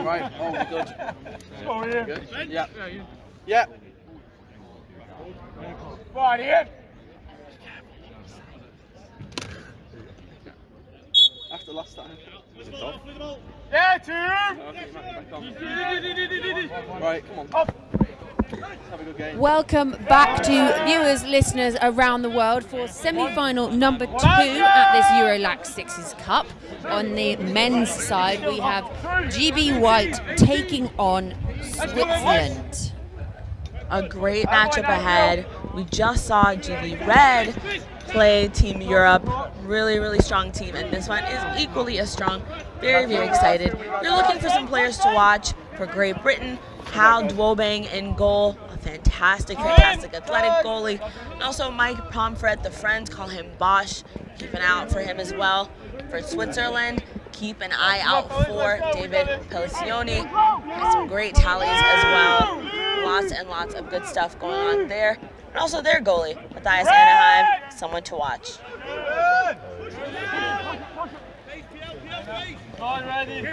Right, oh, good. Good. Yeah. Yeah. Right, Ian. After last time. Was it tough? Yeah, two. Okay, back on. Right, come on. Up. Have a good game. Welcome back to viewers, listeners around the world for semi-final number 2 at this EuroLax Sixes Cup. On the men's side, we have GB White taking on Switzerland. A great matchup ahead. We just saw GB Red play Team Europe. Really strong team, and this one is equally as strong. Very excited. You're looking for some players to watch for Great Britain. Hal Dwobang in goal, a fantastic athletic goalie. And also Mike Pomfret, the Friends call him Bosch. Keep an eye out for him as well. For Switzerland, keep an eye out for David Pelicioni. Has some great tallies as well. Lots and lots of good stuff going on there. And also their goalie, Matthias Anaheim, someone to watch.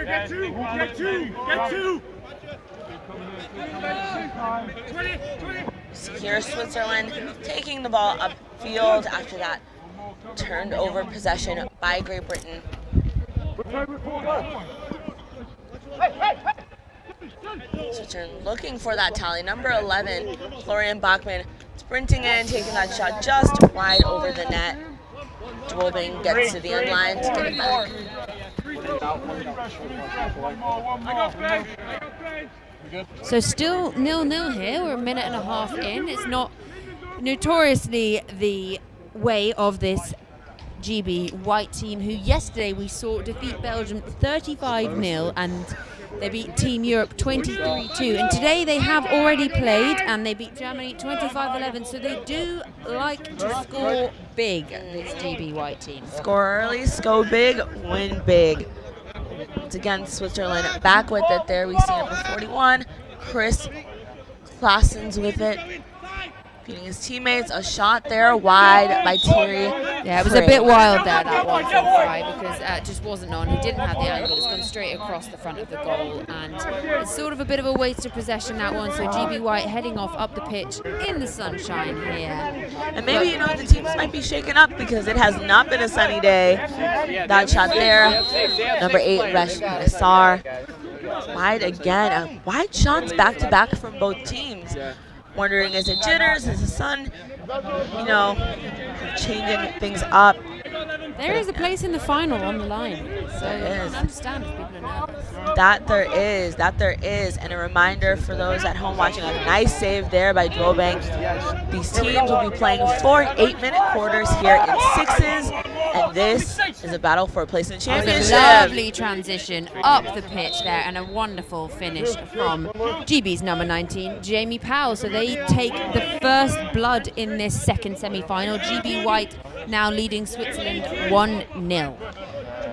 Get two. Here's Switzerland taking the ball upfield after that turned over possession by Great Britain. Switzerland looking for that tally. Number 11, Florian Bachmann, sprinting in, taking that shot just wide over the net. Dwobang gets to the end line to get it back. So still 0-0 here. We're a minute and a half in. It's not notoriously the way of this GB White team, who yesterday we saw defeat Belgium 35-0 and they beat Team Europe 23-2. And today they have already played and they beat Germany 25-11. So they do like to score big, this GB White team. Score early, score big, win big. Once again, Switzerland back with it there. We see number 41, Chris Claessens with it. Beating his teammates, a shot there wide by Thierry. Yeah, it was a bit wild there, that one from Fry, because it just wasn't on. He didn't have the angle. It's gone straight across the front of the goal, and it's sort of a bit of a waste of possession, that one. So GB White heading off up the pitch in the sunshine here. And maybe, you know, the teams might be shaken up because it has not been a sunny day. That shot there, number 8, Resh Nassar. Wide again, wide shots back-to-back from both teams. Wondering, is it jitters? Is the sun, you know, changing things up? There is a place in the final on the line, so I understand if people are nervous. That there is, and a reminder for those at home watching, a nice save there by Dwobang. These teams will be playing 4 8-minute quarters here in sixes, and this is a battle for a place in the championship. Lovely transition up the pitch there, and a wonderful finish from GB's number 19, Jamie Powell. So they take the first blood in this second semi-final. GB White now leading Switzerland 1-0.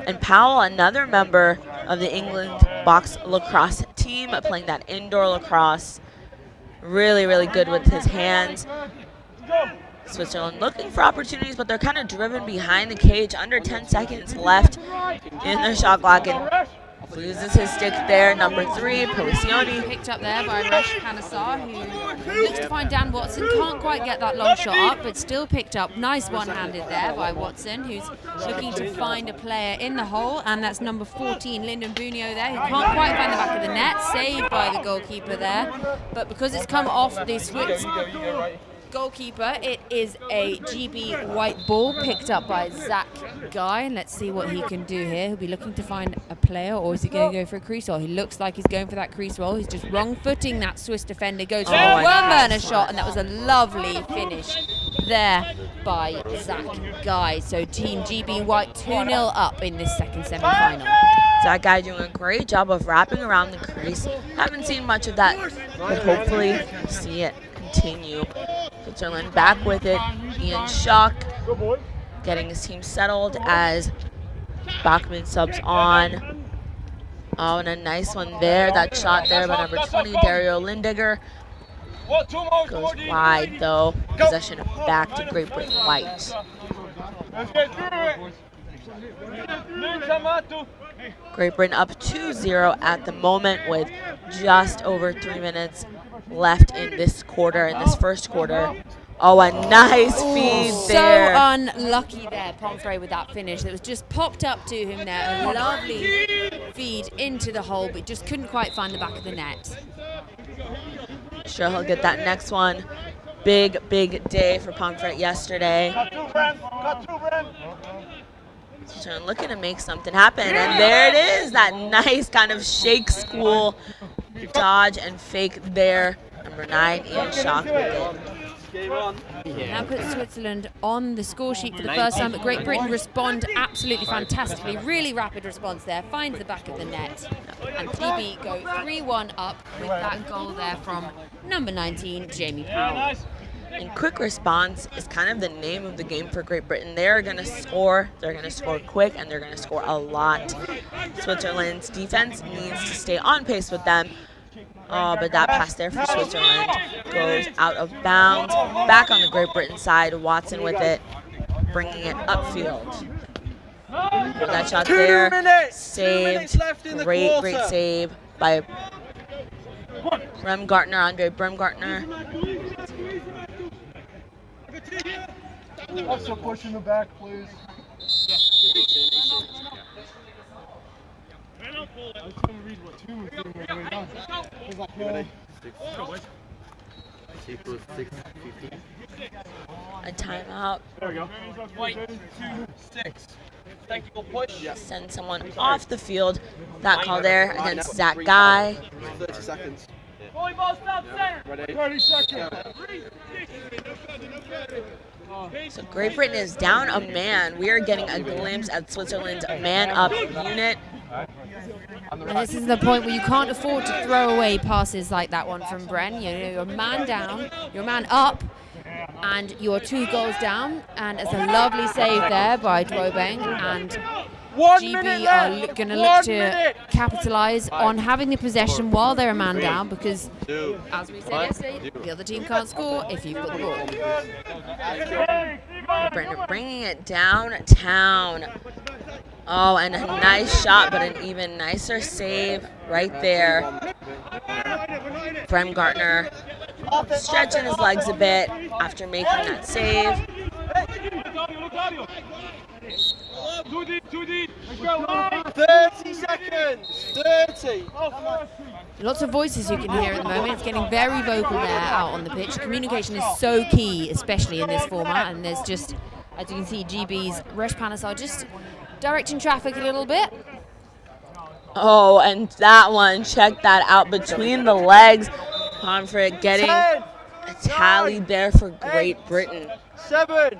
And Powell, another member of the England box lacrosse team, playing that indoor lacrosse. Really good with his hands. Switzerland looking for opportunities, but they're kind of driven behind the cage. Under 10 seconds left in their shot clock, and loses his stick there. Number 3, Pelicioni. Picked up there by Resh Nassar, who looks to find Dan Watson. Can't quite get that long shot up, but still picked up. Nice one-handed there by Watson, who's looking to find a player in the hole, and that's number 14, Lyndon Bunio there, who can't quite find the back of the net. Saved by the goalkeeper there, but because it's come off the Swiss goalkeeper, it is a GB White ball picked up by Zach Guy. Let's see what he can do here. He'll be looking to find a player, or is he going to go for a crease roll? He looks like he's going for that crease roll. He's just wrong-footing that Swiss defender. Goes for a one-burner shot, and that was a lovely finish there by Zach Guy. So Team GB White 2-0 up in this second semi-final. Zach Guy doing a great job of wrapping around the crease. Haven't seen much of that, but hopefully see it continue. Switzerland back with it. Ian Schock getting his team settled as Bachmann subs on. Oh, and a nice one there. That shot there by number 20, Dario Lindiger. Goes wide though. Possession back to Great Britain White. Let's get through it. Great Britain up 2-0 at the moment with just over 3 minutes left in this quarter, in this first quarter. Oh, a nice feed there. So unlucky there, Pomfrey, with that finish. It was just popped up to him there. A lovely feed into the hole, but just couldn't quite find the back of the net. Sure, he'll get that next one. Big, big day for Pomfrey yesterday. So looking to make something happen, and there it is, that nice kind of shake school dodge and fake there. Number 9, Ian Schock with it. That puts Switzerland on the score sheet for the first time, but Great Britain respond absolutely fantastically. Really rapid response there, finds the back of the net. And GB go 3-1 up with that goal there from number 19, Jamie Powell. And quick response is kind of the name of the game for Great Britain. They're going to score quick, and they're going to score a lot. Switzerland's defense needs to stay on pace with them. Oh, but that pass there for Switzerland goes out of bounds. Back on the Great Britain side, Watson with it, bringing it upfield. That shot there, saved. Great save by Bremgartner, Andre Bremgartner. Also push in the back, please. I was trying to read what 2 was doing when we were done. It was like, Ready? 6 equals 6:15. A timeout. there we go. White 2-6. Technical push. Yes. Send someone off the field. That call there against Zach Guy. 30 seconds. Volleyball stop center. Ready? 30 seconds. So Great Britain is down a man. We are getting a glimpse at Switzerland's man-up unit. And this is the point where you can't afford to throw away passes like that one from Bren. You're a man down, you're a man up, and you're 2 goals down. And it's a lovely save there by Dwobeng. And GB are going to look to capitalise on having the possession while they're a man down, because, as we said yesterday, the other team can't score if you've got the ball. Britain bringing it downtown. Oh, and a nice shot, but an even nicer save right there. Bremgartner stretching his legs a bit after making that save. 30 seconds. 30. Lots of voices you can hear at the moment. It's getting very vocal there out on the pitch. Communication is so key, especially in this format. And there's just, as you can see, GB's Resh Panesar just directing traffic a little bit. Oh, and that one, check that out between the legs. Pomfrey getting a tally there for Great Britain. 7. And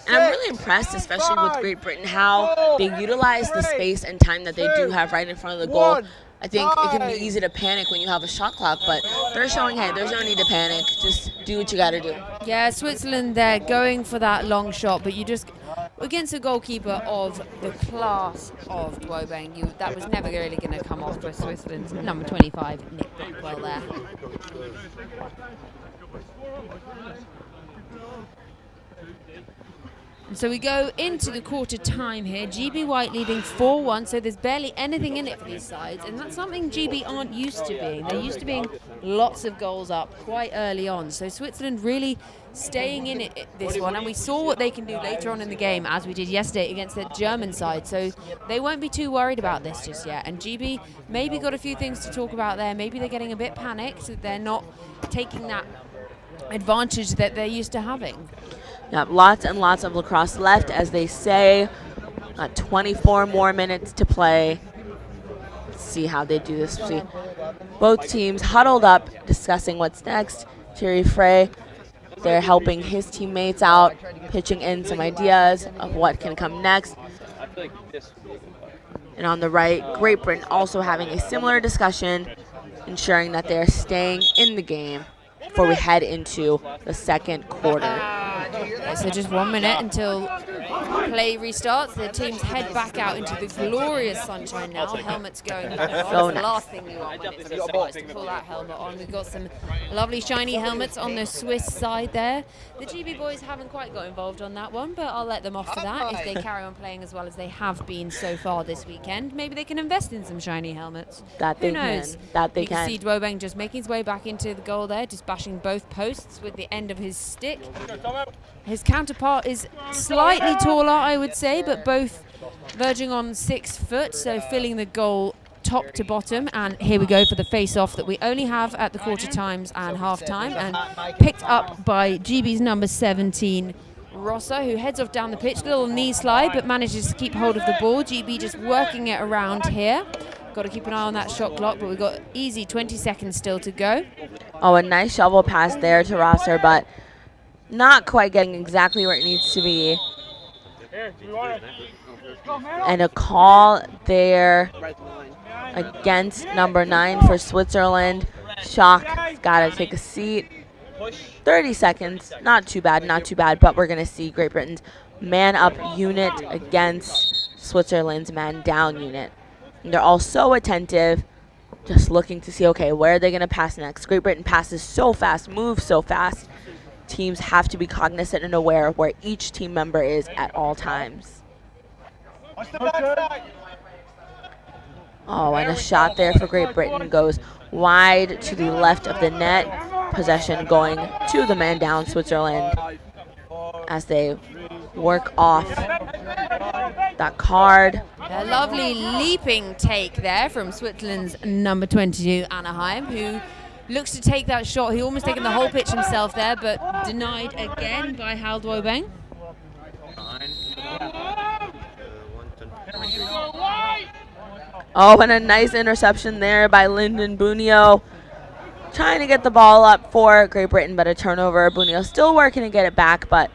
I'm really impressed, especially with Great Britain, how they utilize the space and time that they do have right in front of the goal. I think it can be easy to panic when you have a shot clock, but they're showing, hey, there's no need to panic. Just do what you got to do. Yeah, Switzerland, they're going for that long shot, but you just, against a goalkeeper of the class of Dwobeng, that was never really going to come off for Switzerland's number 25, Nick Blackwell there. And so we go into the quarter time here. GB White leading 4-1, so there's barely anything in it for these sides, and that's something GB aren't used to being. They're used to being lots of goals up quite early on. So Switzerland really staying in it this one, and we saw what they can do later on in the game, as we did yesterday against the German side. So they won't be too worried about this just yet. And GB maybe got a few things to talk about there. Maybe they're getting a bit panicked that they're not taking that advantage that they're used to having. Yep, lots and lots of lacrosse left, as they say. 24 more minutes to play. Let's see how they do this. See both teams huddled up, discussing what's next. Thierry Frey, they're helping his teammates out, pitching in some ideas of what can come next. And on the right, Great Britain also having a similar discussion, ensuring that they're staying in the game before we head into the second quarter. So just 1 minute until play restarts. The teams head back out into the glorious sunshine now. Helmets going on. So That's the nice. last thing you want when it's this nice to pull that helmet on. We've got some lovely shiny helmets on the Swiss side there. The GB boys haven't quite got involved on that one, but I'll let them off for that. If they carry on playing as well as they have been so far this weekend, maybe they can invest in some shiny helmets. That they Who knows? can. That they you can can. see Dwobeng just making his way back into the goal there, just bashing both posts with the end of his stick. His counterpart is slightly taller, I would say, but both verging on 6 foot, so filling the goal top to bottom. And here we go for the face-off that we only have at the quarter times and half time, and picked up by GB's number 17, Rossa, who heads off down the pitch. Little knee slide, but manages to keep hold of the ball. GB just working it around here. Got to keep an eye on that shot clock, but we've got easy 20 seconds still to go. Oh, a nice shovel pass there to Rosser, but not quite getting exactly where it needs to be. And a call there against number 9 for Switzerland. Shock, got to take a seat. 30 seconds, not too bad, but we're going to see Great Britain's man-up unit against Switzerland's man-down unit. And they're all so attentive, just looking to see, okay, where are they going to pass next? Great Britain passes so fast, moves so fast. Teams have to be cognizant and aware of where each team member is at all times. Oh, and a shot there for Great Britain goes wide to the left of the net. Possession going to the man down Switzerland as they work off that card. A lovely leaping take there from Switzerland's number 22, Anaheim, who looks to take that shot. He almost taken the whole pitch himself there, but denied again by Hal Dwobeng. Oh, and a nice interception there by Lyndon Bunio. Trying to get the ball up for Great Britain, but a turnover. Bunio still working to get it back, but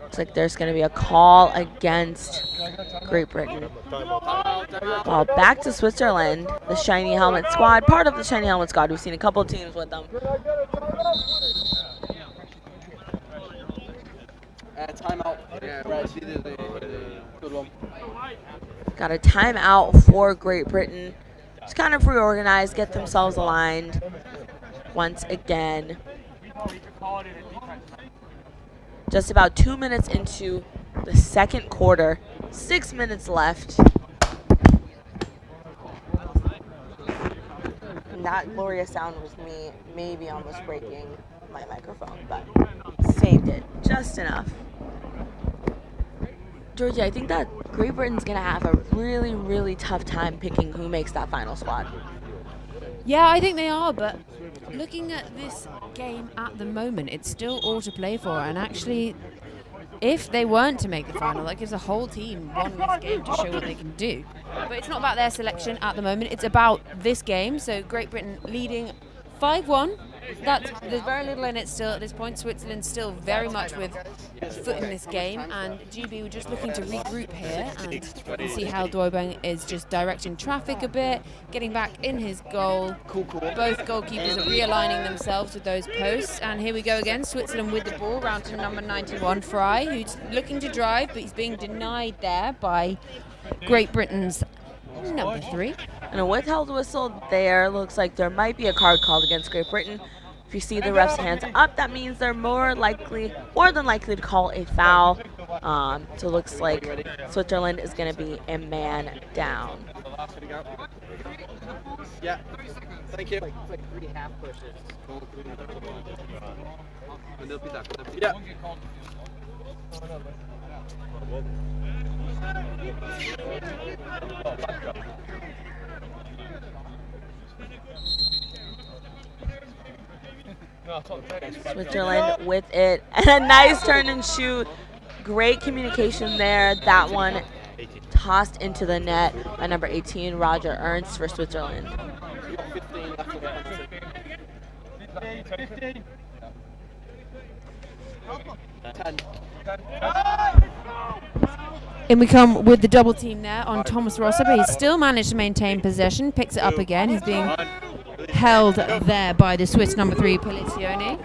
looks like there's going to be a call against Great Britain. Well, back to Switzerland, the Shiny Helmet squad, part of the Shiny Helmet squad. We've seen a couple of teams with them. Timeout. Yeah, right. See the good one. Got a timeout for Great Britain. Just kind of reorganize, get themselves aligned once again. Just about 2 minutes into the second quarter, 6 minutes left. And that glorious sound was me maybe almost breaking my microphone, but saved it just enough. Georgie, I think that Great Britain's going to have a really, really tough time picking who makes that final squad. Yeah, I think they are, but looking at this game at the moment, it's still all to play for. And actually, if they weren't to make the final, that gives a whole team one this game to show what they can do. But it's not about their selection at the moment. It's about this game. So Great Britain leading 5-1. There's very little in it still at this point. Switzerland's still very much with a foot in this game, and GB were just looking to regroup here, and you can see how Dwobeng is just directing traffic a bit, getting back in his goal. Both goalkeepers are realigning themselves with those posts, and here we go again. Switzerland with the ball, round to number 91, Fry, who's looking to drive, but he's being denied there by Great Britain's number 3. And a withheld whistle there. Looks like there might be a card called against Great Britain. If you see the ref's hands up, that means they're more than likely to call a foul. So it looks like Switzerland is going to be a man down. Yeah, thank you. Yeah. Switzerland with it, and a nice turn and shoot. Great communication there. That one tossed into the net by number 18, Roger Ernst for Switzerland. In we come with the double team there on Thomas Rossa, but he's still managed to maintain possession, picks it up again. He's being held there by the Swiss number 3, Polizioni.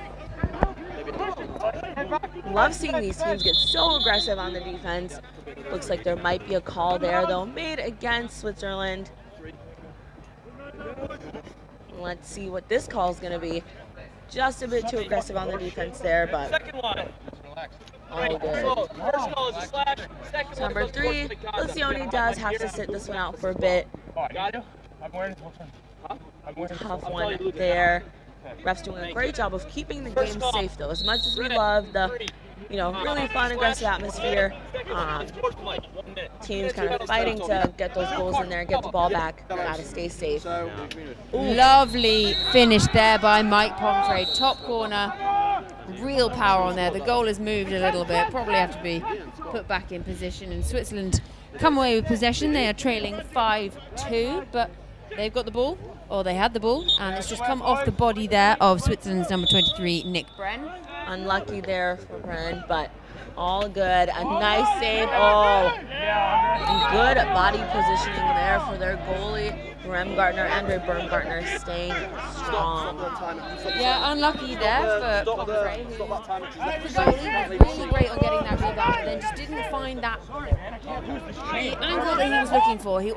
Love seeing these teams get so aggressive on the defense. Looks like there might be a call there, though, made against Switzerland. Let's see what this call is going to be. Just a bit too aggressive on the defense there, but all good. Number 3, Lucioni does have to sit this one out for a bit. Tough one there. Ref's doing a great job of keeping the game safe, though. As much as we love the, really fun, aggressive atmosphere, teams kind of fighting to get those goals in there, get the ball back. Gotta stay safe. Lovely finish there by Mike Pomfrey. Top corner, real power on there. The goal has moved a little bit. Probably have to be put back in position. And Switzerland come away with possession. They are trailing 5-2, but they've got the ball. Or they had the ball, and it's just come off the body there of Switzerland's number 23, Nick Bren. Unlucky there for Bren, but all good. A nice save. Oh, good body positioning there for their goalie, Andre Baumgartner, staying strong. Yeah, unlucky there for Pomfrey, who the goalie was really great on getting that rebound, and then just didn't find that the angle that he was looking for. He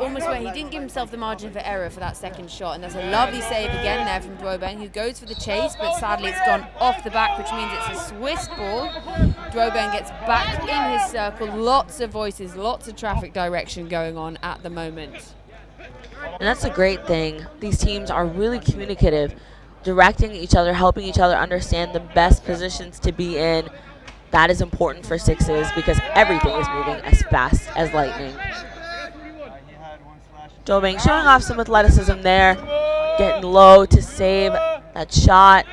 didn't give himself the margin for error for that second shot, and that's a lovely save again there from Drobeng, who goes for the chase, but sadly it's gone off the back, which means it's a Swiss ball. Drobeng gets back in his circle. Lots of voices, lots of traffic direction going on at the moment. And that's a great thing. These teams are really communicative, directing each other, helping each other understand the best positions to be in. That is important for Sixes because everything is moving as fast as lightning. Drobeng showing off some athleticism there, getting low to save that shot.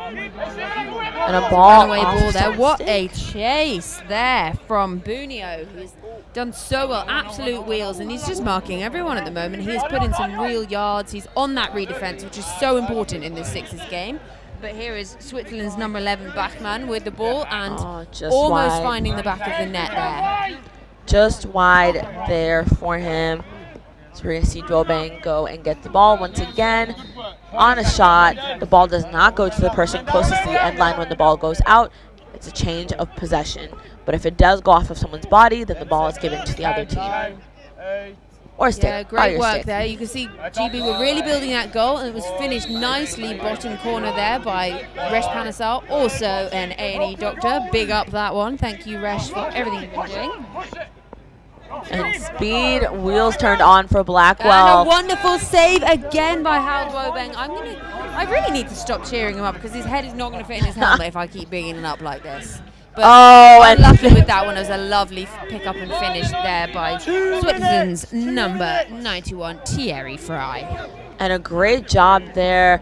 And a ball there. What a chase there from Bunio, who's done so well. Absolute wheels, and he's just marking everyone at the moment. He has put in some real yards. He's on that redefense, which is so important in this Sixes game. But here is Switzerland's number 11 backman with the ball and almost finding the back of the net there. Just wide there for him. So we're going to see Drobeng go and get the ball once again on a shot. The ball does not go to the person closest to the end line when the ball goes out. It's a change of possession. But if it does go off of someone's body, then the ball is given to the other team. Or stick. Yeah, great work there. You can see GB were really building that goal, and it was finished nicely bottom corner there by Resh Panasar, also an A&E doctor. Big up that one. Thank you, Resh, for everything you've been doing. And speed, wheels turned on for Blackwell. And a wonderful save again by Hal Drobeng. I really need to stop cheering him up because his head is not going to fit in his helmet if I keep bringing it up like this. But unlucky with that one. It was a lovely pick up and finish there by Switzerland's number 91, Thierry Fry. And a great job there,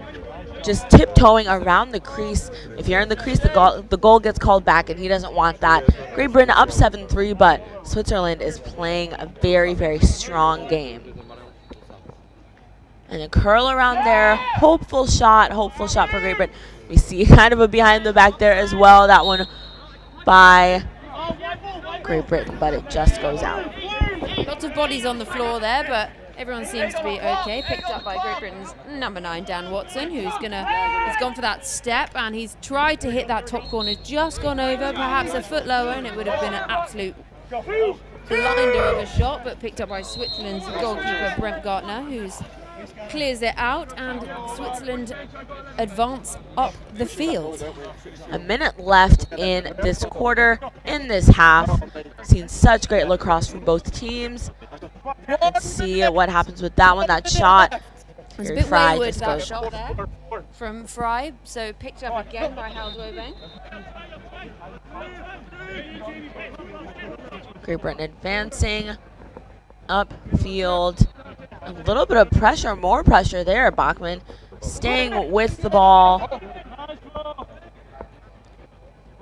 just tiptoeing around the crease. If you're in the crease, the goal gets called back, and he doesn't want that. Great Britain up 7-3, but Switzerland is playing a very, very strong game. And a curl around there. Hopeful shot for Great Britain. We see kind of a behind the back there as well. That one by Great Britain, but it just goes out. Lots of bodies on the floor there, but everyone seems to be okay. Picked up by Great Britain's number 9, Dan Watson, he's gone for that step, and he's tried to hit that top corner, just gone over, perhaps a foot lower, and it would have been an absolute blinder of a shot, but picked up by Switzerland's goalkeeper, Brent Gartner, who's clears it out, and Switzerland advance up the field. A minute left in this quarter, in this half. Seen such great lacrosse from both teams. Let's see what happens with that one. That shot. It's a bit wayward, that shot there from Fry, so picked up again by Hal Drobeng. Great Britain advancing upfield. A little bit of pressure, more pressure there. Bachmann staying with the ball.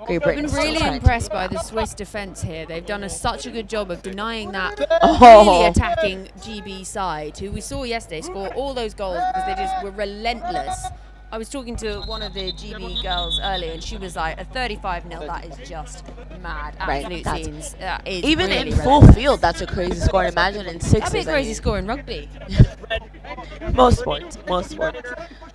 Great Britain. I've been really impressed by the Swiss defense here. They've done such a good job of denying that really attacking GB side, who we saw yesterday score all those goals because they just were relentless. I was talking to one of the GB girls earlier, and she was like, a 35-0, that is just mad. Absolute scenes. Even really in full field, that's a crazy score. Imagine in Sixes. That'd be a crazy score in rugby. Most sports.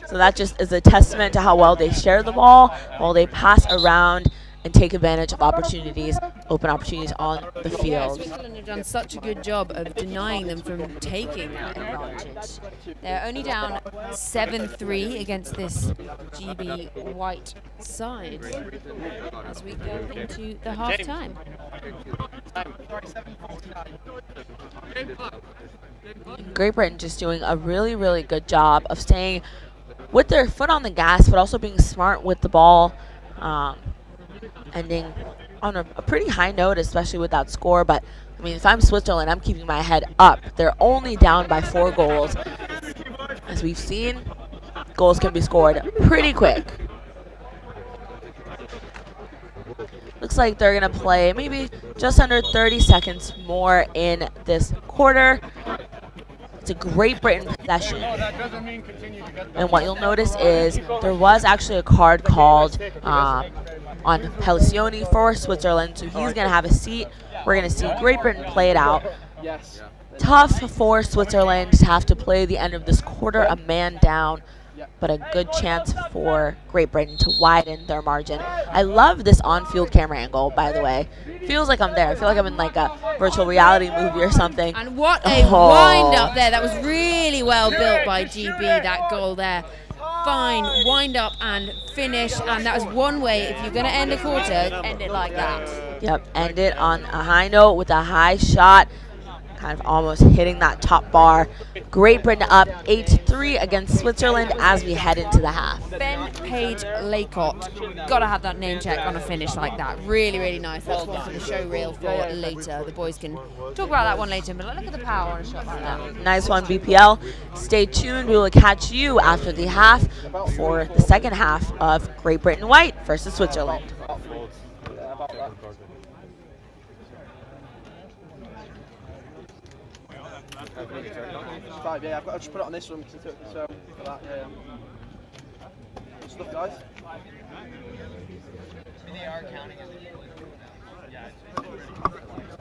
So that just is a testament to how well they share the ball, while they pass around, and take advantage of opportunities, open opportunities on the field. Switzerland have done such a good job of denying them from taking that advantage. They're only down 7-3 against this GB white side as we go into the half time. Great Britain just doing a really, really good job of staying with their foot on the gas, but also being smart with the ball, ending on a pretty high note, especially with that score. But I mean, if I'm Switzerland, I'm keeping my head up. They're only down by 4 goals. As we've seen, goals can be scored pretty quick. Looks like they're going to play maybe just under 30 seconds more in this quarter. It's a Great Britain possession. And what you'll notice is there was actually a card called on Pelicioni for Switzerland, so he's going to have a seat. We're going to see Great Britain play it out. Tough for Switzerland to have to play the end of this quarter, a man down, but a good chance for Great Britain to widen their margin. I love this on-field camera angle, by the way. Feels like I'm there. I feel like I'm in like a virtual reality movie or something. And what a wind up there. That was really well built by GB, that goal there. Fine wind up and finish, and that was one way, if you're going to end a quarter, end it like that. Yep, end it on a high note with a high shot. Kind of almost hitting that top bar. Great Britain up 8-3 against Switzerland as we head into the half. Ben Page Laycott. Gotta have that name check on a finish like that. Really, really nice. That's one for the show reel for later. The boys can talk about that one later, but look at the power on a shot like that. Nice one, BPL. Stay tuned. We will catch you after the half for the second half of Great Britain White versus Switzerland. Five, yeah, I'll just put it on this one because it took so for that, yeah. Good stuff, guys. They are counting it. Yeah.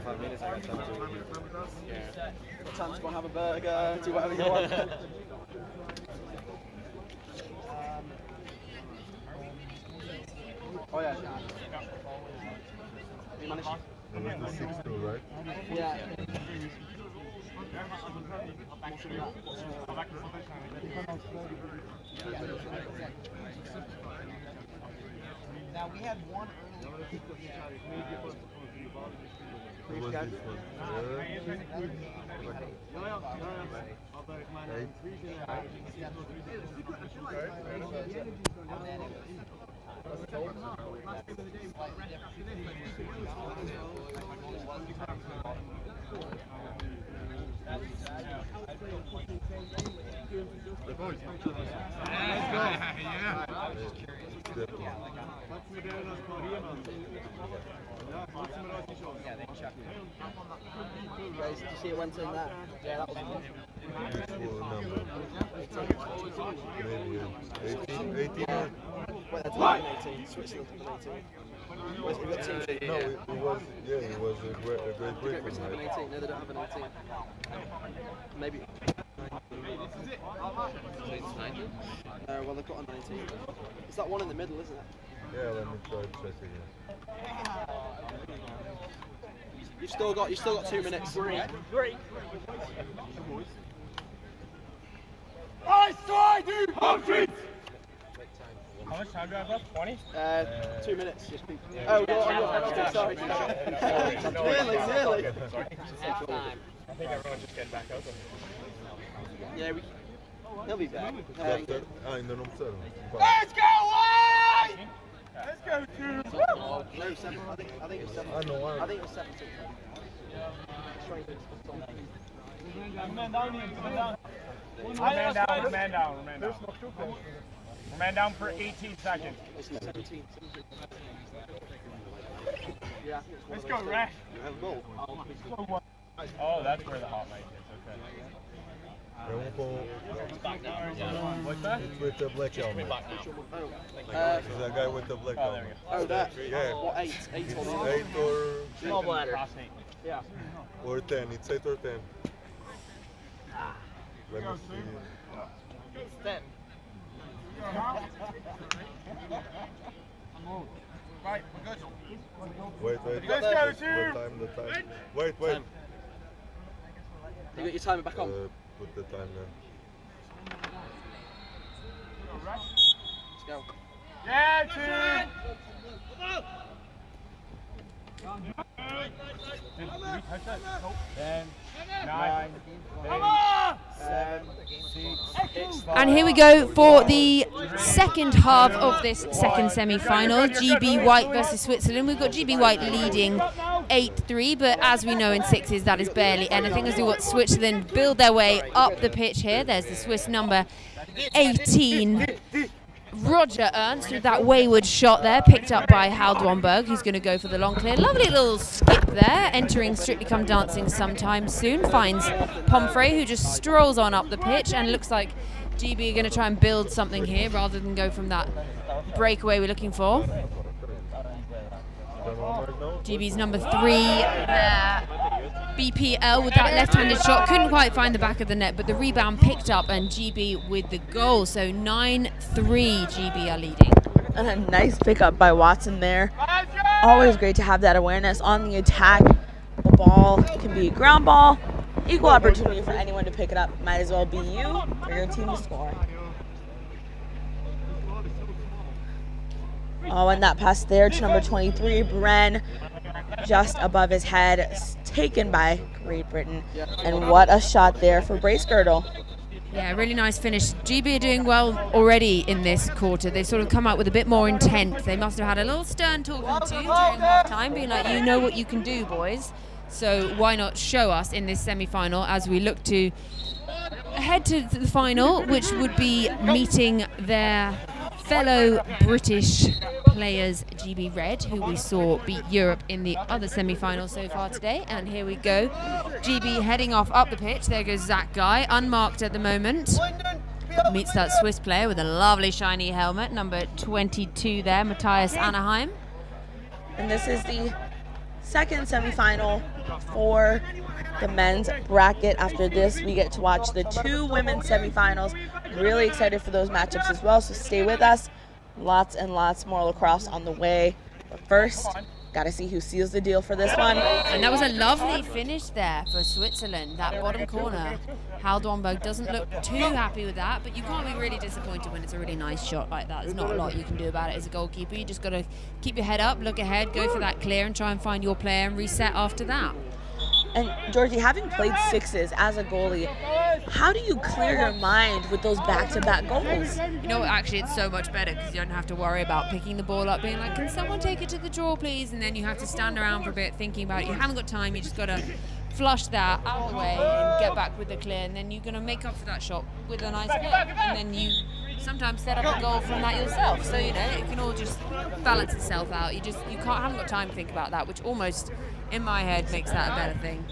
5 minutes, I got time to time to go and have a burger, do whatever you want. Oh yeah. You managed? It was the 6-2, right? Yeah. Now we had one early. Guys, did you see it went in there? Yeah, that was one. Maybe 18 or? Wait, that's 18. Switzerland 18. Where's the team sheet? No, it was a great break. Britain have an 18. No, they don't have an 18. Maybe. Well, they've got a 19. It's that one in the middle, isn't it? Yeah, let me try to check again. You've still got 2 minutes. Three. I saw you, Humphreys! How much time do I have left? 20? 2 minutes. Oh, you're sorry. Nearly. I think everyone's just getting back out there. Yeah, he'll be back. Ainda não puseram. Let's go, White! Let's go, dude! No, 7. I think it was 7. I know. I think it was 17. Man down. We're man down for 18 seconds. It's 17. Yeah. Let's go, Rash! You have a goal. Oh, that's where the hot mic is. Okay. What's that? It's with the black helmet. It's that guy with the black helmet. Oh, that? Yeah. What, 8? 8 or 8 or... small bladder. Yeah. Or 10. It's 8 or 10. Let me see. It's 10. Right, we're good. The time. Wait. You got your timer back on? Put the time there. Let's go. Yeah, 2. Did we touch that? Nope. 10, 9, 7, 6. And here we go for the second half of this second semi-final. GB White versus Switzerland. We've got GB White leading 8-3, but as we know in sixes, that is barely anything as we watch Switzerland build their way up the pitch here. There's the Swiss number 18, Roger Ernst, with that wayward shot there, picked up by Hal Dwanberg, who's going to go for the long clear. Lovely little skip there, entering Strictly Come Dancing sometime soon. Finds Pomfrey, who just strolls on up the pitch, and looks like GB are going to try and build something here rather than go from that breakaway we're looking for. GB's number 3 there. BPL with that left-handed shot, couldn't quite find the back of the net, but the rebound picked up and GB with the goal. So 9-3 GB are leading. And a nice pickup by Watson there. Always great to have that awareness on the attack. The ball can be a ground ball. Equal opportunity for anyone to pick it up. Might as well be you for your team to score. Oh, and that pass there to number 23, Bren, just above his head, taken by Great Britain. And what a shot there for Bracegirdle. Yeah, really nice finish. GB are doing well already in this quarter. They've sort of come out with a bit more intent. They must have had a little stern talking to during half time, being like, you know what you can do, boys. So why not show us in this semi-final as we look to head to the final, which would be meeting their fellow British players, GB Red, who we saw beat Europe in the other semi-final so far today. And here we go, GB heading off up the pitch. There goes Zach Guy, unmarked at the moment. Meets that Swiss player with a lovely shiny helmet, number 22 there, Matthias Anaheim. And this is the second semi-final for the men's bracket. After this, we get to watch the 2 women's semi-finals. Really excited for those matchups as well, so stay with us. Lots and lots more lacrosse on the way. But first, got to see who seals the deal for this one. And that was a lovely finish there for Switzerland, that bottom corner. Hal Dwanberg doesn't look too happy with that, but you can't be really disappointed when it's a really nice shot like that. There's not a lot you can do about it as a goalkeeper. You just got to keep your head up, look ahead, go for that clear, and try and find your player and reset after that. And Georgie, having played sixes as a goalie, how do you clear your mind with those back-to-back goals? You know what, actually it's so much better because you don't have to worry about picking the ball up, being like, can someone take it to the draw please? And then you have to stand around for a bit thinking about it. You haven't got time, you just got to flush that out of the way and get back with the clear, and then you're going to make up for that shot with a nice hit. And then you sometimes set up a goal from that yourself. So, you know, it can all just balance itself out. You haven't got time to think about that, which almost, in my head, makes that a better thing.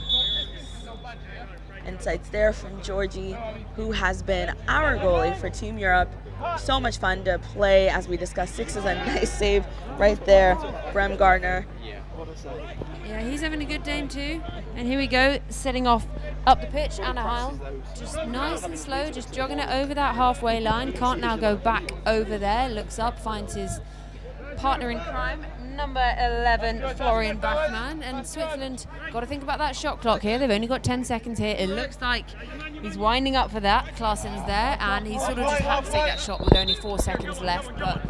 Insights there from Georgie, who has been our goalie for Team Europe. So much fun to play as we discuss sixes. A nice save right there, Brem Gardner. Yeah, he's having a good game too. And here we go, setting off up the pitch. Anaheim, just nice and slow, just jogging it over that halfway line. Can't now go back over there. Looks up, finds his partner in crime, number 11, Florian Bachmann. And Switzerland got to think about that shot clock here. They've only got 10 seconds here. It looks like he's winding up for that. Klaasen's there, and he sort of just had to take that shot with only 4 seconds left. But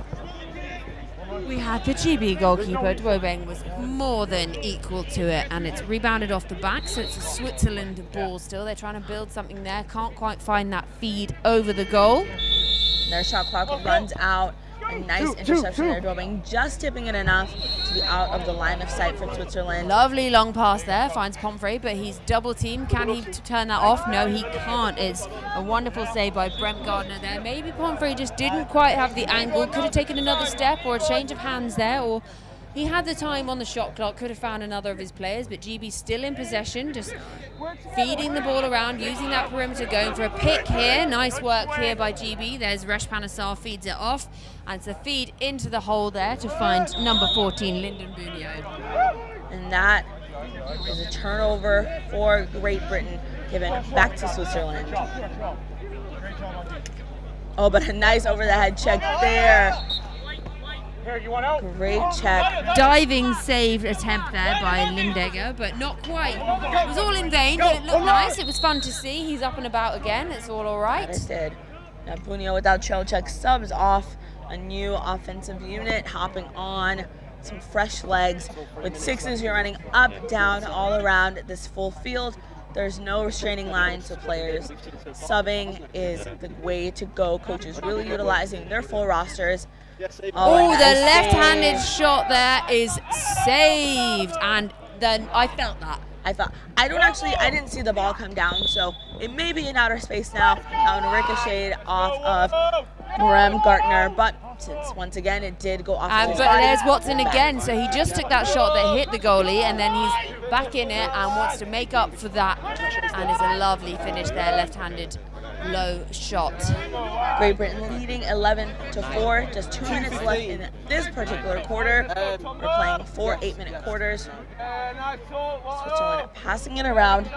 we had the GB goalkeeper, Dwobeng, was more than equal to it, and it's rebounded off the back, so it's a Switzerland ball still. They're trying to build something there. Can't quite find that feed over the goal. Their shot clock runs out. A nice interception there, Dwobeng, just tipping it enough to be out of the line of sight for Switzerland. Lovely long pass there, finds Pomfrey, but he's double teamed. Can he turn that off? No, he can't. It's a wonderful save by Brent Gardner there. Maybe Pomfrey just didn't quite have the angle, could have taken another step or a change of hands there, or he had the time on the shot clock, could have found another of his players, but GB still in possession, just feeding the ball around, using that perimeter, going for a pick here. Nice work here by GB. There's Resh Panasar, feeds it off, and it's a feed into the hole there to find number 14, Lyndon Bunio. And that is a turnover for Great Britain, given back to Switzerland. Oh, but a nice over-the-head check there. Great check. Diving save attempt there by Lindegger, but not quite. It was all in vain, but it looked nice. It was fun to see. He's up and about again. It's all right. It did. Now Bunio without trail check subs off a new offensive unit, hopping on some fresh legs. With Sixes, you're running up, down, all around this full field. There's no restraining line, so players subbing is the way to go. Coaches really utilizing their full rosters. Oh, the left-handed shot there is saved, and then I felt that. I didn't see the ball come down, so it may be in outer space now. That one ricocheted off of Marem Gartner, but since once again it did go off. But there's Watson again, so he just took that shot that hit the goalie, and then he's back in it and wants to make up for that, and it's a lovely finish there, left-handed low shot. Great Britain leading 11-4, just 2 minutes left in this particular quarter. We're playing 4 8-minute quarters. Switzerland passing it around.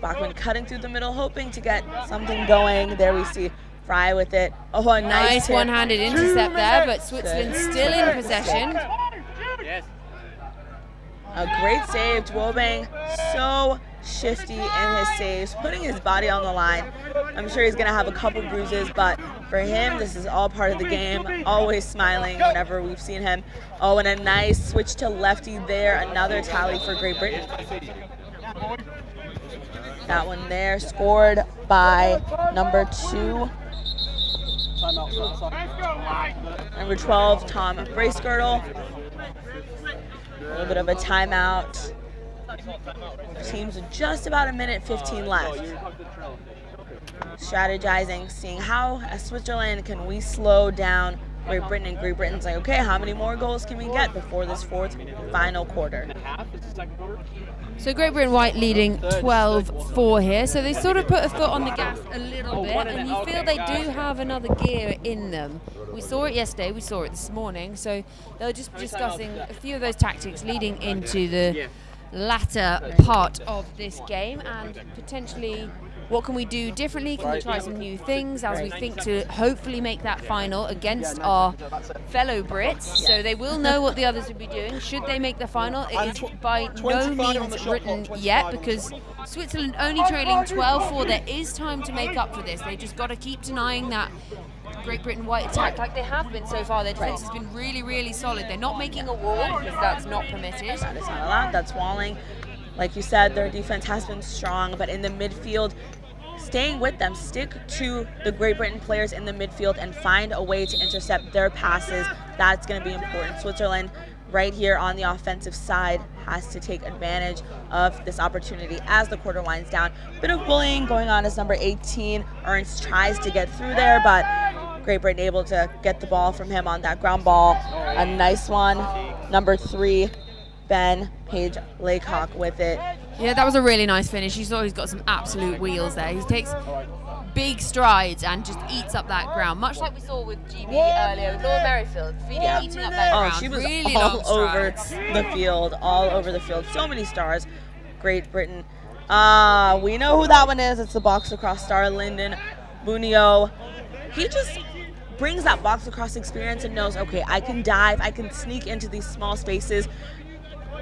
Bachmann cutting through the middle, hoping to get something going. There we see Fry with it. Oh, a nice one-handed intercept there, but Switzerland still in possession. A great save. Dwobang so shifty in his saves, putting his body on the line. I'm sure he's going to have a couple bruises, but for him, this is all part of the game. Always smiling whenever we've seen him. Oh, and a nice switch to lefty there. Another tally for Great Britain. That one there, scored by number 2. Number 12, Tom Bracegirdle. A little bit of a timeout. Teams with just about 1:15 left. Strategizing, seeing how, as Switzerland, can we slow down Great Britain, and Great Britain's like, okay, how many more goals can we get before this fourth final quarter? So Great Britain White leading 12-4 here, so they sort of put a foot on the gas a little bit, and you feel they do have another gear in them. We saw it yesterday, we saw it this morning, so they're just discussing a few of those tactics leading into the latter part of this game, and potentially what can we do differently? Can we try some new things as we think to hopefully make that final against our fellow Brits? So they will know what the others will be doing. Should they make the final, it is by no means written yet, because Switzerland only trailing 12-4. There is time to make up for this. They just got to keep denying that Great Britain White attack like they have been so far. Their defense has been really, really solid. They're not making a wall because that's not permitted. That is not allowed. That's walling. Like you said, their defense has been strong, but in the midfield, staying with them, stick to the Great Britain players in the midfield and find a way to intercept their passes. That's going to be important. Switzerland right here on the offensive side has to take advantage of this opportunity as the quarter winds down. Bit of bullying going on as number 18, Ernst, tries to get through there, but Great Britain able to get the ball from him on that ground ball. A nice one. Number 3, Ben Page Laycock with it. Yeah, that was a really nice finish. You saw he's got some absolute wheels there. He takes big strides and just eats up that ground, much like we saw with GB earlier with Laura Merrifield, eating up that ground. She was really all over the field, all over the field. So many stars. Great Britain. We know who that one is. It's the box lacrosse star, Lyndon Bunio. He just brings that box lacrosse experience and knows, okay, I can dive, I can sneak into these small spaces.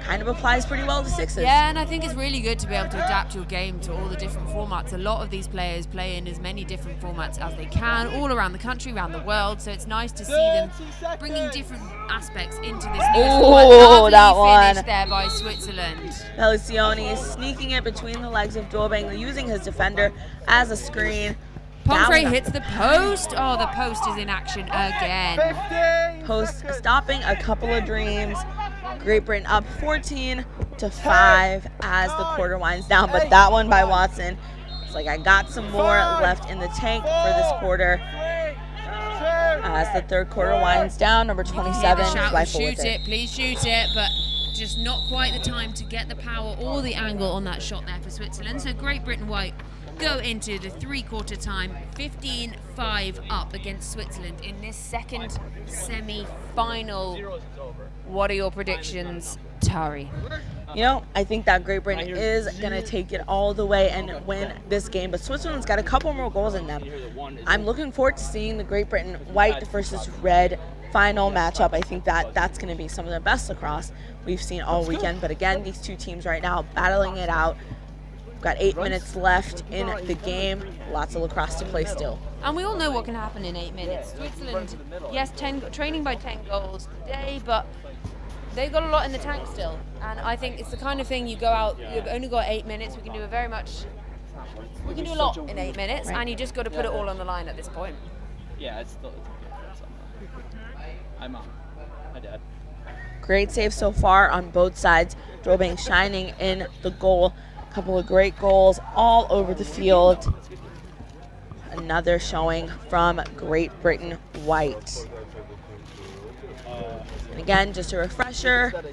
Kind of applies pretty well to Sixes. Yeah, and I think it's really good to be able to adapt your game to all the different formats. A lot of these players play in as many different formats as they can, all around the country, around the world. So it's nice to see them bringing different aspects into this new format. Lovely that one. Finish there by Switzerland. Pelicioni sneaking it between the legs of Dwobang, using his defender as a screen. Pomfrey hits the post. Oh, the post is in action again. Post stopping a couple of dreams. Great Britain up 14-5 as the quarter winds down, but that one by Watson, it's like I got some more left in the tank for this quarter. As the third quarter winds down, number 27, shoot it, please shoot it, but just not quite the time to get the power or the angle on that shot there for Switzerland. So Great Britain White go into the three-quarter time 15-5 up against Switzerland in this second semi-final. What are your predictions, Tari? You know, I think that Great Britain is going to take it all the way and win this game, but Switzerland's got a couple more goals in them. I'm looking forward to seeing the Great Britain White versus Red final matchup. I think that's going to be some of the best lacrosse we've seen all weekend. But again, these two teams right now battling it out. We've got 8 minutes left in the game. Lots of lacrosse to play still. And we all know what can happen in 8 minutes. Switzerland, yes, training by 10 goals today, but they've got a lot in the tank still. And I think it's the kind of thing you go out, you've only got 8 minutes, we can do a lot in 8 minutes, and you just got to put it all on the line at this point. Yeah, it's still I'm on. My dad. Great save so far on both sides. Drobing shining in the goal. A couple of great goals all over the field. Another showing from Great Britain White. And again, just a refresher,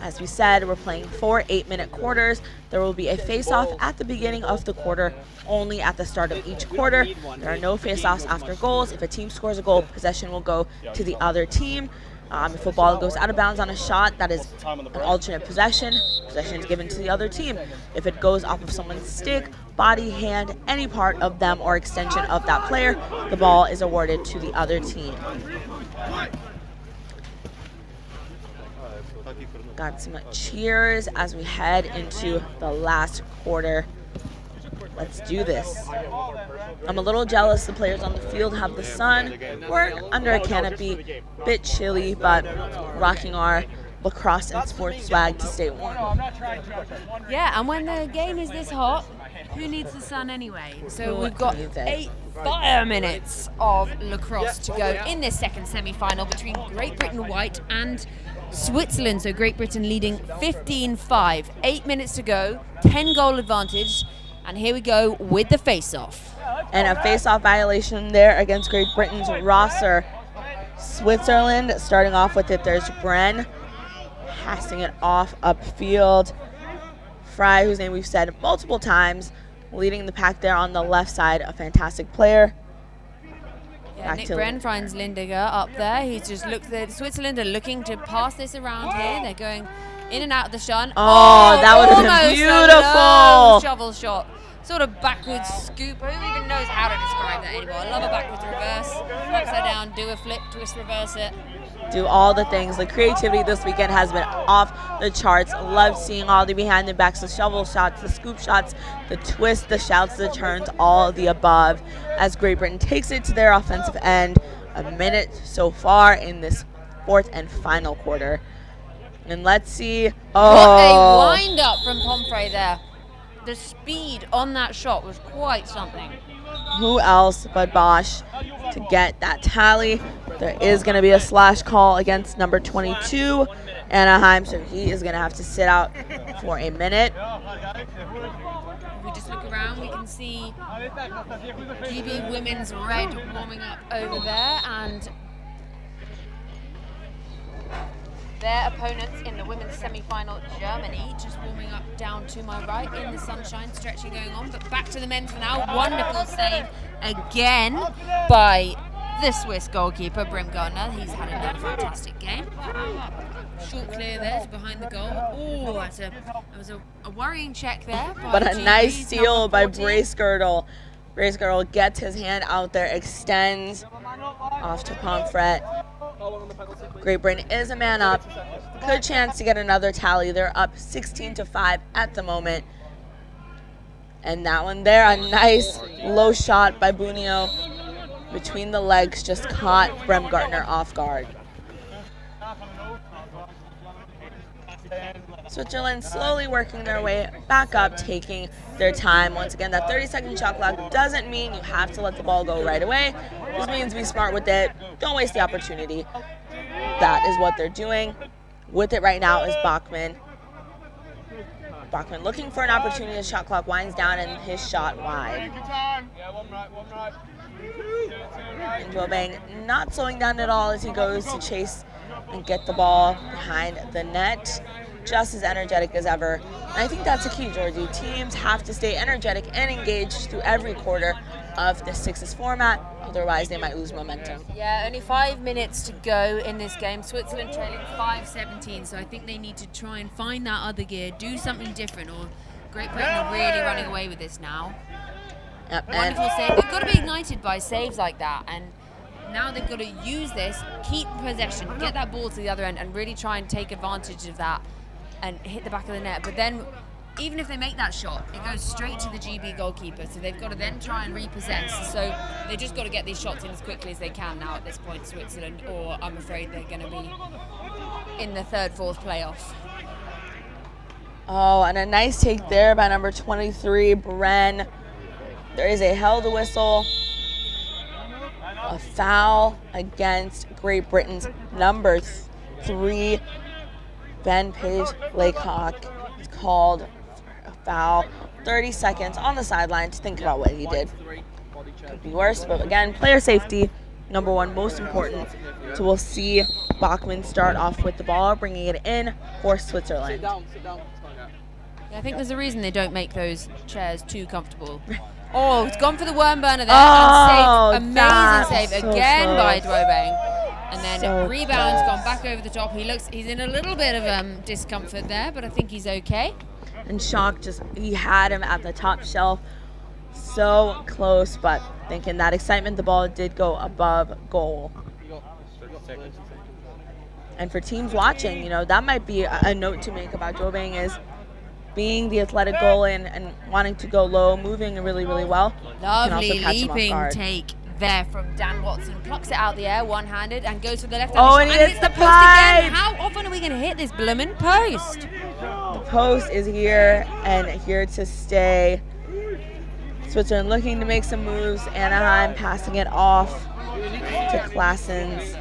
as we said, we're playing 4 8-minute quarters. There will be a face-off at the beginning of the quarter, only at the start of each quarter. There are no face-offs after goals. If a team scores a goal, possession will go to the other team. If a ball goes out of bounds on a shot, that is an alternate possession. Possession is given to the other team. If it goes off of someone's stick, body, hand, any part of them or extension of that player, the ball is awarded to the other team. Got some cheers as we head into the last quarter. Let's do this. I'm a little jealous the players on the field have the sun. We're under a canopy, bit chilly, but rocking our lacrosse and sports swag to stay warm. Yeah, and when the game is this hot, who needs the sun anyway? So we've got 8 fire minutes of lacrosse to go in this second semi-final between Great Britain White and Switzerland. So Great Britain leading 15-5. 8 minutes to go, 10-goal advantage. And here we go with the face-off. And a face-off violation there against Great Britain's roster. Switzerland starting off with it. There's Bren passing it off upfield. Fry, whose name we've said multiple times, leading the pack there on the left side. A fantastic player. Yeah, Nick Bren finds Lindiger up there. He's just looked at Switzerland are looking to pass this around here. They're going in and out of the shun. Oh, that would have been beautiful. Shovel shot. Sort of backwards scoop. Who even knows how to describe that anymore? I love a backwards reverse. Upside down, do a flip, twist, reverse it. Do all the things. The creativity this weekend has been off the charts. Love seeing all the behind the backs, the shovel shots, the scoop shots, the twists, the shouts, the turns, all of the above as Great Britain takes it to their offensive end. A minute so far in this fourth and final quarter. And let's see. Oh, what a wind up from Pomfrey there. The speed on that shot was quite something. Who else but Bosch to get that tally? There is going to be a slash call against number 22, Anaheim, so he is going to have to sit out for a minute. If we just look around, we can see GB Women's Red warming up over there, and their opponents in the women's semi-final, Germany, just warming up down to my right in the sunshine, stretching going on. But back to the men's for now. Wonderful save again by the Swiss goalkeeper, Brimgartner. He's had another fantastic game. Short clear there to behind the goal. Oh, that was a worrying check there. But a nice steal by Bracegirdle. Bracegirdle gets his hand out there, extends off to Pomfret. Great Britain is a man up. Good chance to get another tally. They're up 16-5 at the moment. And that one there, a nice low shot by Bunio. Between the legs, just caught Bremgartner off guard. Switzerland slowly working their way back up, taking their time. Once again, that 30-second shot clock doesn't mean you have to let the ball go right away. This means be smart with it. Don't waste the opportunity. That is what they're doing. With it right now is Bachman. Bachman looking for an opportunity. The shot clock winds down and his shot wide. And Bobang not slowing down at all as he goes to chase and get the ball behind the net. Just as energetic as ever. And I think that's the key, Georgie. Teams have to stay energetic and engaged through every quarter of the sixes format. Otherwise, they might lose momentum. Yeah, only 5 minutes to go in this game. Switzerland trailing 5-17, so I think they need to try and find that other gear, do something different, or Great Britain are really running away with this now. Yep, Wonderful save. They've got to be ignited by saves like that, and now they've got to use this, keep possession, get that ball to the other end, and really try and take advantage of that and hit the back of the net. But then, even if they make that shot, it goes straight to the GB goalkeeper, so they've got to then try and repossess. So they just got to get these shots in as quickly as they can now at this point, Switzerland, or I'm afraid they're going to be in the third, fourth playoff. Oh, and a nice take there by number 23, Bren. There is a held whistle. A foul against Great Britain's number 3, Ben Page Laycock. It's called a foul. 30 seconds on the sideline to think about what he did. Could be worse, but again, player safety, number 1, most important. So we'll see Bachmann start off with the ball, bringing it in for Switzerland. Yeah, I think there's a reason they don't make those chairs too comfortable. Oh, it's gone for the worm burner there, Oh, and saved. Amazing save so again by close. Dwobeng. And then So rebound's close. gone back over the top. He's in a little bit of discomfort there, but I think he's okay. And Shock he had him at the top shelf. So close, but thinking that excitement, the ball did go above goal. And for teams watching, you know, that might be a note to make about Dwobeng is being the athletic goalie and wanting to go low, moving really, really well. Lovely leaping take there from Dan Watson. Plucks it out the air one-handed and goes for the left-handed Oh, shot and he hits hits the the post pipe. again. How often are we going to hit this bloomin' post? The post is here and here to stay. Switzerland looking to make some moves. Anaheim passing it off to Claessens.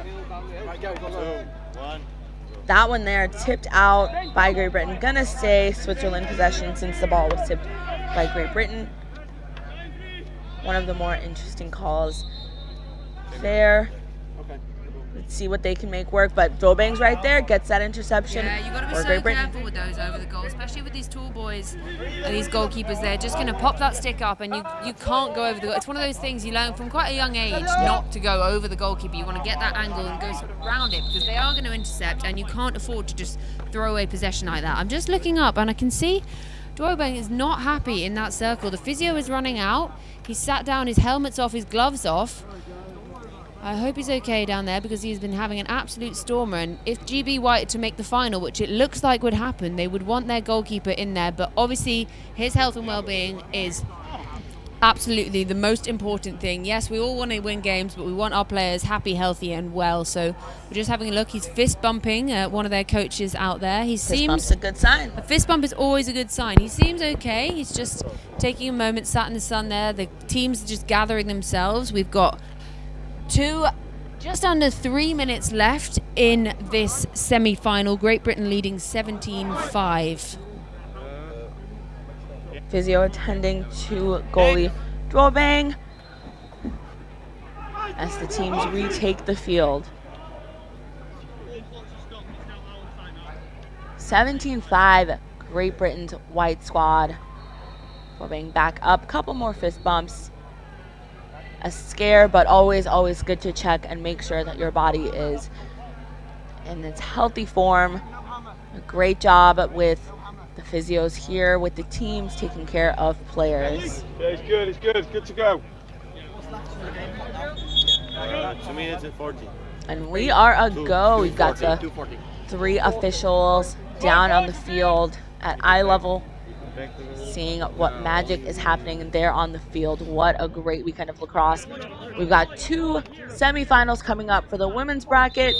That one there tipped out by Great Britain. Gonna stay Switzerland possession since the ball was tipped by Great Britain. One of the more interesting calls there. Let's see what they can make work, but Dwobeng's right there, gets that interception. Yeah, you got to be for so Great Britain. careful with those over the goal, especially with these tall boys and these goalkeepers. They're just going to pop that stick up, and you can't go over the goal. It's one of those things you learn from quite a young age, not to go over the goalkeeper. You want to get that angle and go sort of around it, because they are going to intercept, and you can't afford to just throw away possession like that. I'm just looking up, and I can see Dwobeng is not happy in that circle. The physio is running out. He's sat down, his helmet's off, his gloves off. I hope he's okay down there, because he's been having an absolute stormer, and if GB wanted to make the final, which it looks like would happen, they would want their goalkeeper in there, but obviously his health and well-being is absolutely the most important thing. Yes, we all want to win games, but we want our players happy, healthy and well. So we're just having a look. He's fist bumping one of their coaches out there. Fist bump's a good sign. A fist bump is always a good sign. He seems okay. He's just taking a moment, sat in the sun there. The team's just gathering themselves. We've got just under 3 minutes left in this semi-final. Great Britain leading 17-5. Physio attending to goalie Dwobeng as the teams retake the field. 17-5, Great Britain's white squad. Dwobeng back up, couple more fist bumps. A scare, but always good to check and make sure that your body is in its healthy form. A great job with the physios here, with the teams taking care of players. Yeah, it's good to go. 2 minutes and 40. And we are a go. We've got the 3 officials down on the field at eye level, seeing what magic is happening there on the field. What a great weekend of lacrosse. We've got 2 semifinals coming up for the women's bracket.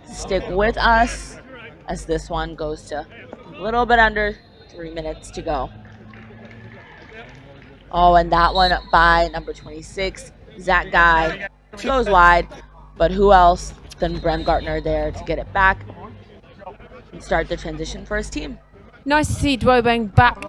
Stick with us as this one goes to a little bit under 3 minutes to go. Oh, and that one by number 26, Zach Guy, goes wide, but who else than Brem Gartner there to get it back and start the transition for his team. Nice to see Dwobeng back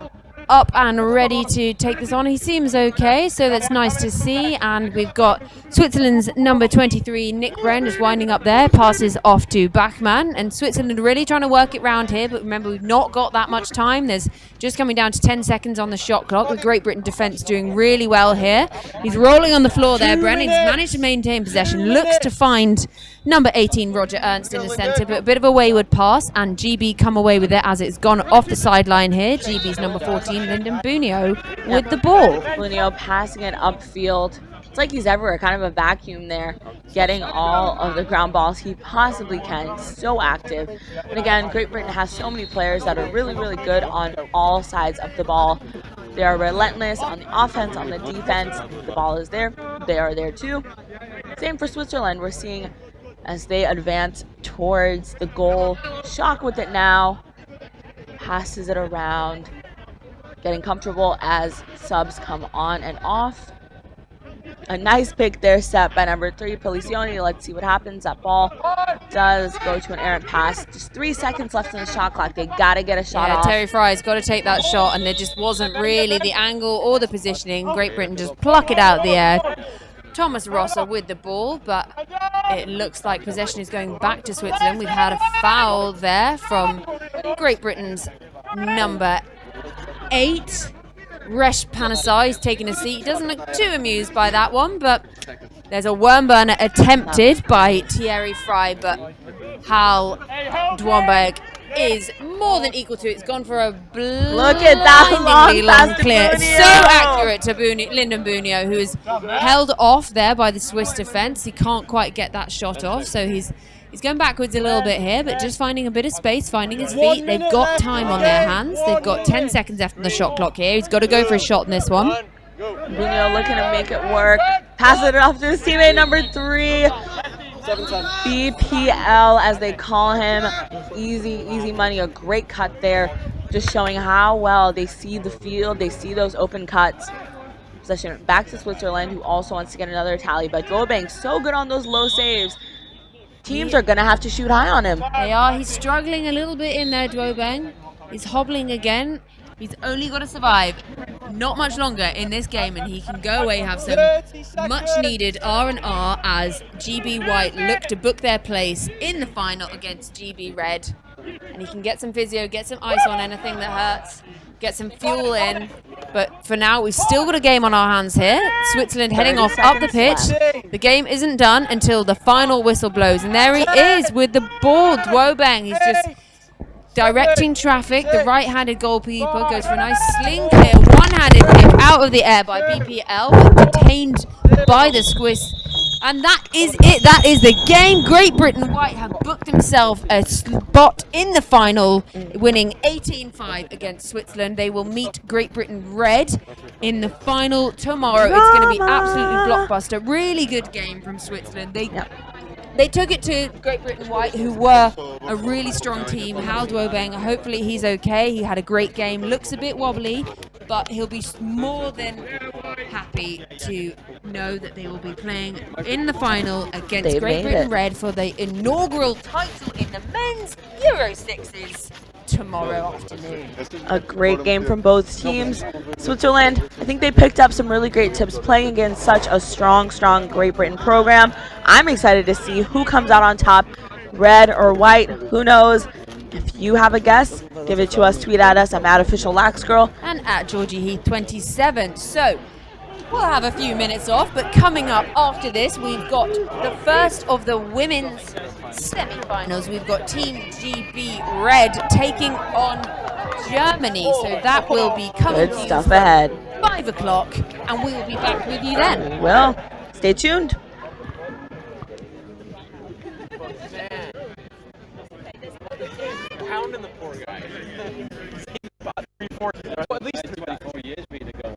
up and ready to take this on. He seems okay, so that's nice to see. And we've got Switzerland's number 23, Nick Bren, just winding up there. Passes off to Bachmann. And Switzerland really trying to work it round here. But remember, we've not got that much time. There's just coming down to 10 seconds on the shot clock. The Great Britain defence doing really well here. He's rolling on the floor there, Bren. He's managed to maintain possession. Looks to find number 18, Roger Ernst, in the centre, but a bit of a wayward pass, and GB come away with it as it's gone off the sideline here. GB's number 14, Lyndon Bunio, with the ball. Bunio passing it upfield It's like he's everywhere, kind of a vacuum there, getting all of the ground balls he possibly can. So active. And again, Great Britain has so many players that are really, really good on all sides of the ball. They are relentless on the offense, on the defense. The ball is there. They are there too. Same for Switzerland. We're seeing as they advance towards the goal. Shock with it now. Passes it around. Getting comfortable as subs come on and off. A nice pick there set by number 3, Policioni. Let's see what happens. That ball does go to an errant pass. Just 3 seconds left in the shot clock. They got to get a shot off. Terry Fry's got to take that shot, and there just wasn't really the angle or the positioning. Great Britain just pluck it out of the air. Thomas Rosser with the ball, but it looks like possession is going back to Switzerland. We've had a foul there from Great Britain's number 8. Resh Panasai is taking a seat. He doesn't look too amused by that one, but there's a worm burner attempted by Thierry Fry, but Hal Dwomberg is more than equal to it. It's gone for a Look at that long clear. So accurate to Lyndon Bunio, who is held off there by the Swiss defense. He can't quite get that shot off, so he's going backwards a little bit here, but just finding a bit of space, finding his feet. They've got time on their hands. They've got 10 seconds left on the shot clock here. He's got to go for a shot in this one. Bunio looking to make it work. Passes it off to his teammate number 3. BPL, as they call him. Easy money. A great cut there. Just showing how well they see the field. They see those open cuts. Possession back to Switzerland, who also wants to get another tally. But Dwomberg so good on those low saves. Teams are going to have to shoot high on him. They are. He's struggling a little bit in there, Dwomberg. He's hobbling again. He's only got to survive not much longer in this game, and he can go away, have some much-needed R&R as GB White look to book their place in the final against GB Red. And he can get some physio, get some ice on anything that hurts, get some fuel in. But for now, we've still got a game on our hands here. Switzerland heading off up the pitch. The game isn't done until the final whistle blows. And there he is with the ball, Dwomberg. He's just directing traffic. The right-handed goalkeeper goes for a nice sling clear, one-handed kick out of the air by BPL, but detained by the Swiss. And that is it. That is the game. Great Britain White have booked himself a spot in the final, winning 18-5 against Switzerland. They will meet Great Britain Red in the final tomorrow. It's going to be absolutely blockbuster. Really good game from Switzerland. They took it to Great Britain White, who were a really strong team. Hal Dwomberg, hopefully he's okay. He had a great game. Looks a bit wobbly, but he'll be more than happy to know that they will be playing in the final against Great Britain Red for the inaugural title in the men's Euro Sixes tomorrow afternoon. A great game from both teams. Switzerland, I think they picked up some really great tips playing against such a strong Great Britain program. I'm excited to see who comes out on top, red or white, who knows. If you have a guess, give it to us, tweet at us. I'm at @OfficialLaxGirl. And at Georgie Heath 27. So we'll have a few minutes off, but coming up after this, we've got the first of the women's semi-finals. We've got Team GB Red taking on Germany. So that will be coming good stuff ahead. 5 o'clock, and we will be back with you then. Well, stay tuned. Pounding the poor guy. About 3/4